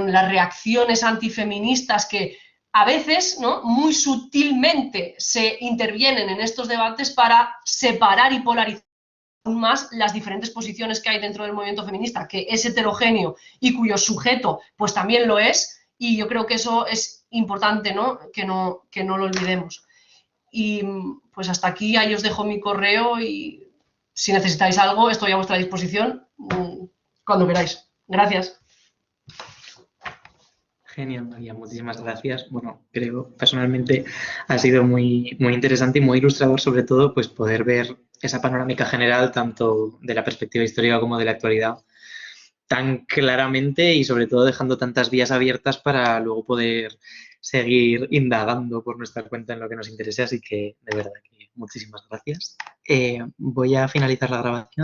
las reacciones antifeministas que a veces, ¿no?, muy sutilmente se intervienen en estos debates para separar y polarizar aún más las diferentes posiciones que hay dentro del movimiento feminista, que es heterogéneo y cuyo sujeto pues también lo es, y yo creo que eso es importante, ¿no?, que no lo olvidemos. Y pues hasta aquí, ahí os dejo mi correo y si necesitáis algo estoy a vuestra disposición cuando queráis. Gracias. Genial, María, muchísimas gracias. Bueno, creo personalmente ha sido muy, muy interesante y muy ilustrador, sobre todo, pues poder ver esa panorámica general, tanto de la perspectiva histórica como de la actualidad, tan claramente y sobre todo dejando tantas vías abiertas para luego poder seguir indagando por nuestra cuenta en lo que nos interese. Así que, de verdad, que muchísimas gracias. Voy a finalizar la grabación.